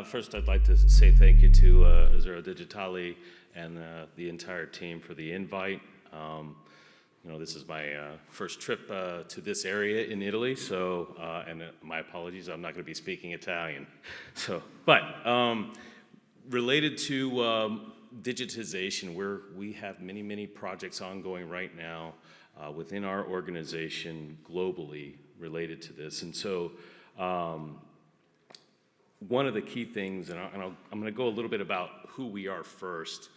First, I'd like to say thank you to Azura Digitali and the entire team for the invite. This is my first trip to this area in Italy, so, and my apologies, I'm not going to be speaking Italian. But related to digitization, we have many projects ongoing right now within our organization globally related to this. And so one of the key things, and I'm going to go a little bit about who we are first.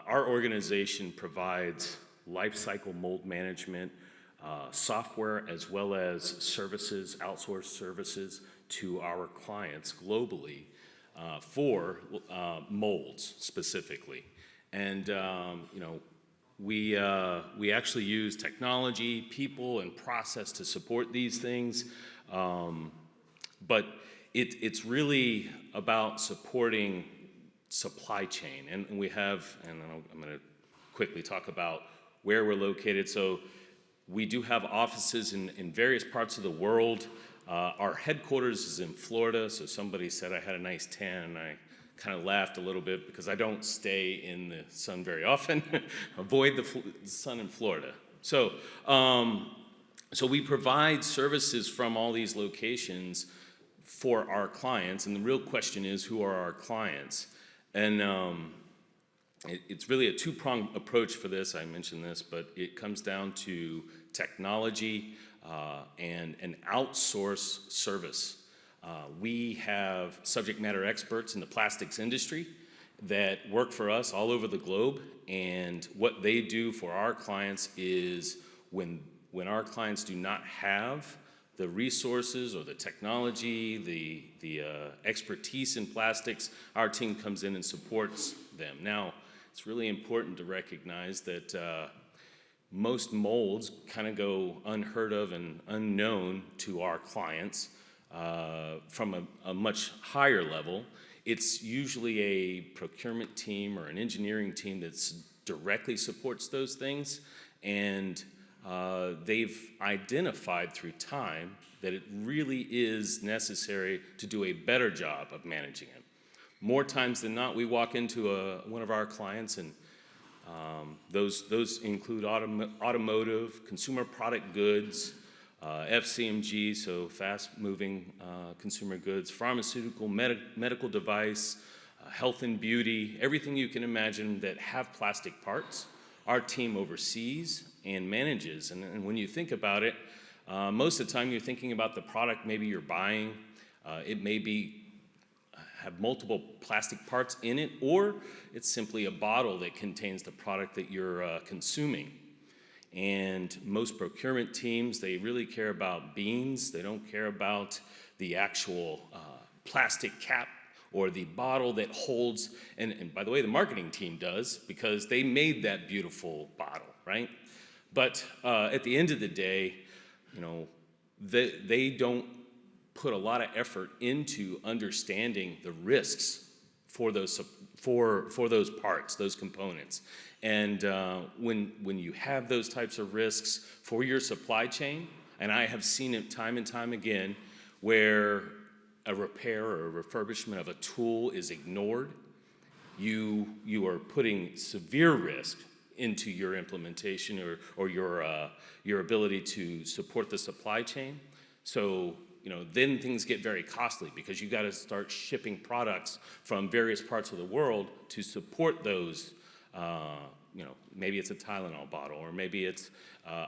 Our organization provides life cycle mold management software as well as services, outsourced services to our clients globally for molds specifically. And we actually use technology, people, and process to support these things, but it's really about supporting supply chain, and we have, and I'm going to quickly talk about where we're located. So we do have offices in various parts of the world. Our headquarters is in Florida, so somebody said I had a nice tan, and I kind of laughed a little bit because I don't stay in the sun very often. Avoid the sun in Florida. So we provide services from all these locations for our clients, and the real question is, who are our clients? And it's really a two-pronged approach for this. I mentioned this, but it comes down to technology and an outsource service. We have subject matter experts in the plastics industry that work for us all over the globe, and what they do for our clients is when our clients do not have the resources or the technology, the expertise in plastics, our team comes in and supports them. Now, it's really important to recognize that most molds kind of go unheard of and unknown to our clients from a much higher level. It's usually a procurement team or an engineering team that directly supports those things, and they've identified through time that it really is necessary to do a better job of managing it. More times than not, we walk into one of our clients, and those include automotive, consumer product goods, FCMG, so fast-moving consumer goods, pharmaceutical, medical device, health and beauty, everything you can imagine that have plastic parts. Our team oversees and manages, and when you think about it, most of the time you're thinking about the product maybe you're buying. It may have multiple plastic parts in it, or it's simply a bottle that contains the product that you're consuming. And most procurement teams, they really care about beans. They don't care about the actual plastic cap or the bottle that holds, and by the way, the marketing team does, because they made that beautiful bottle, right? But at the end of the day, they don't put a lot of effort into understanding the risks for those parts, those components. And when you have those types of risks for your supply chain, and I have seen it time and time again, where a repair or a refurbishment of a tool is ignored, you are putting severe risk into your implementation or your ability to support the supply chain. So then things get very costly, because you got to start shipping products from various parts of the world to support those. Maybe it's a Tylenol bottle, or maybe it's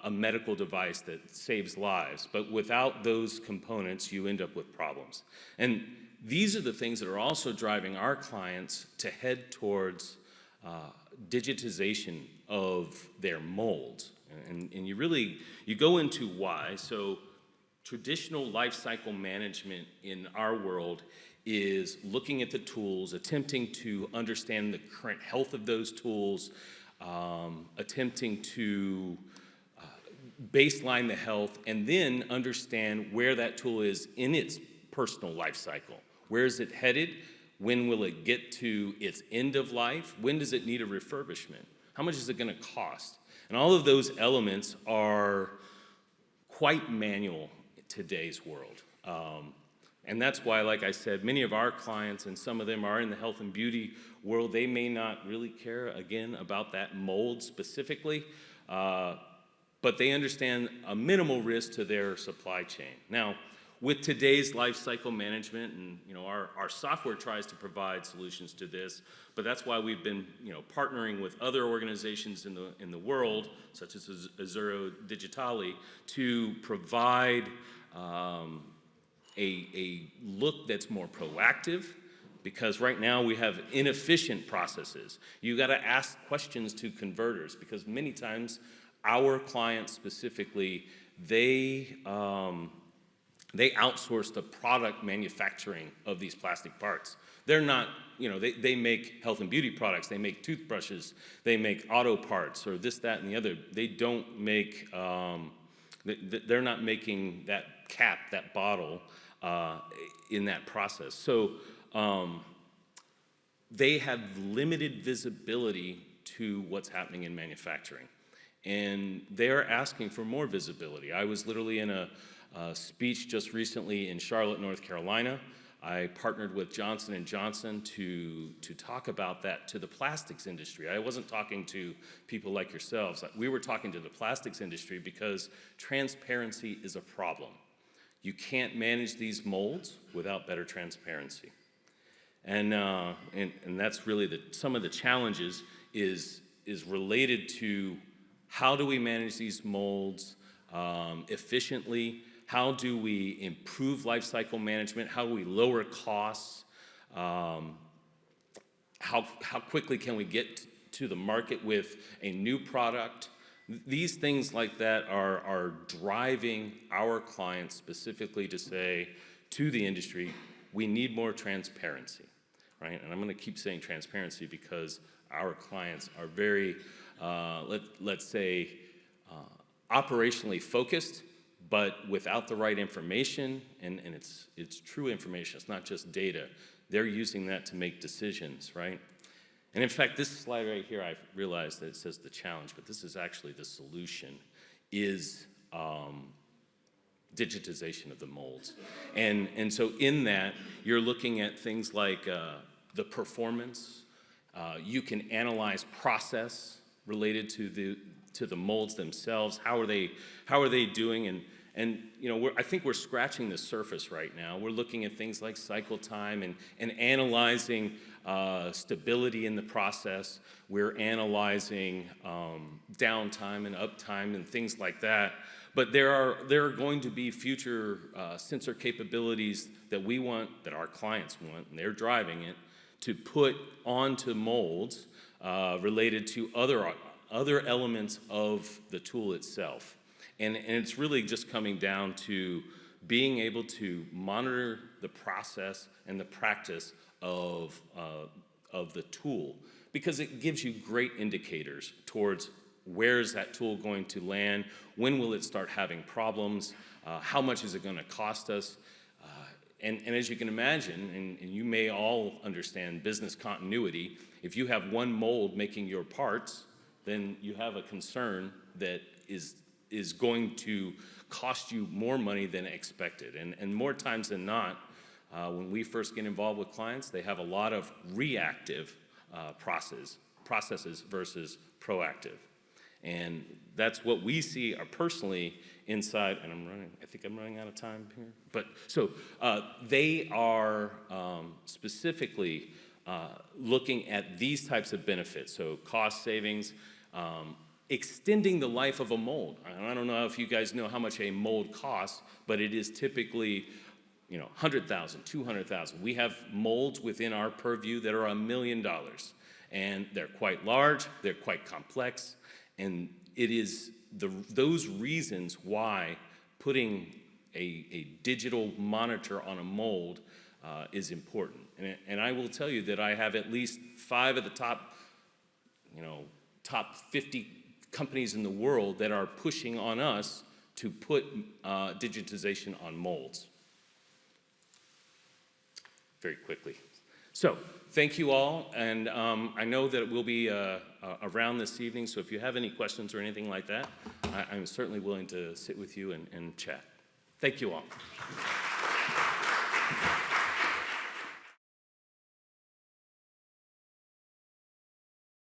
a medical device that saves lives. But without those components, you end up with problems. And these are the things that are also driving our clients to head towards digitization of their molds. And you go into why. So traditional life cycle management in our world is looking at the tools, attempting to understand the current health of those tools, attempting to baseline the health, and then understand where that tool is in its personal life cycle. Where is it headed? When will it get to its end of life? When does it need a refurbishment? How much is it going to cost? And all of those elements are quite manual in today's world. And that's why, like I said, many of our clients, and some of them are in the health and beauty world, they may not really care, again, about that mold specifically, but they understand a minimal risk to their supply chain. Now, with today's life cycle management, and our software tries to provide solutions to this, but that's why we've been partnering with other organizations in the world, such as Azzurro Digitali, to provide a look that's more proactive, because right now we have inefficient processes. You got to ask questions to converters, because many times our clients specifically, they outsource the product manufacturing of these plastic parts. They're not, they make health and beauty products, they make toothbrushes, they make auto parts, or this, that, and the other. They don't make, they're not making that cap, that bottle, in that process. So they have limited visibility to what's happening in manufacturing. And they're asking for more visibility. I was literally in a speech just recently in Charlotte, North Carolina. I partnered with Johnson & Johnson to talk about that to the plastics industry. I wasn't talking to people like yourselves. We were talking to the plastics industry because transparency is a problem. You can't manage these molds without better transparency. And that's really some of the challenges is related to how do we manage these molds efficiently? How do we improve life cycle management? How do we lower costs? How quickly can we get to the market with a new product? These things like that are driving our clients specifically to say to the industry, we need more transparency, right? And I'm going to keep saying transparency because our clients are very, let's say, operationally focused, but without the right information, and it's true information, it's not just data. They're using that to make decisions, right? And in fact, this slide right here, I realized that it says the challenge, but this is actually the solution, is digitization of the molds. And so in that, you're looking at things like the performance. You can analyze process related to the molds themselves. How are they doing? And I think we're scratching the surface right now. We're looking at things like cycle time and analyzing stability in the process. We're analyzing downtime and uptime and things like that. But there are going to be future sensor capabilities that we want, that our clients want, and they're driving it, to put onto molds related to other elements of the tool itself. And it's really just coming down to being able to monitor the process and the practice of the tool, because it gives you great indicators towards where is that tool going to land, when will it start having problems, how much is it going to cost us. And as you can imagine, and you may all understand business continuity, if you have one mold making your parts, then you have a concern that is going to cost you more money than expected. And more times than not, when we first get involved with clients, they have a lot of reactive processes versus proactive. And that's what we see personally inside, and I think I'm running out of time here. But so they are specifically looking at these types of benefits, so cost savings, extending the life of a mold. I don't know if you guys know how much a mold costs, but it is typically $100,000, $200,000. We have molds within our purview that are $1 million, and they're quite large, they're quite complex, and it is those reasons why putting a digital monitor on a mold is important. And I will tell you that I have at least 5 of the top 50 companies in the world that are pushing on us to put digitization on molds. Very quickly. So, thank you all, and I know that we'll be around this evening, so if you have any questions or anything like that, I'm certainly willing to sit with you and chat. Thank you all.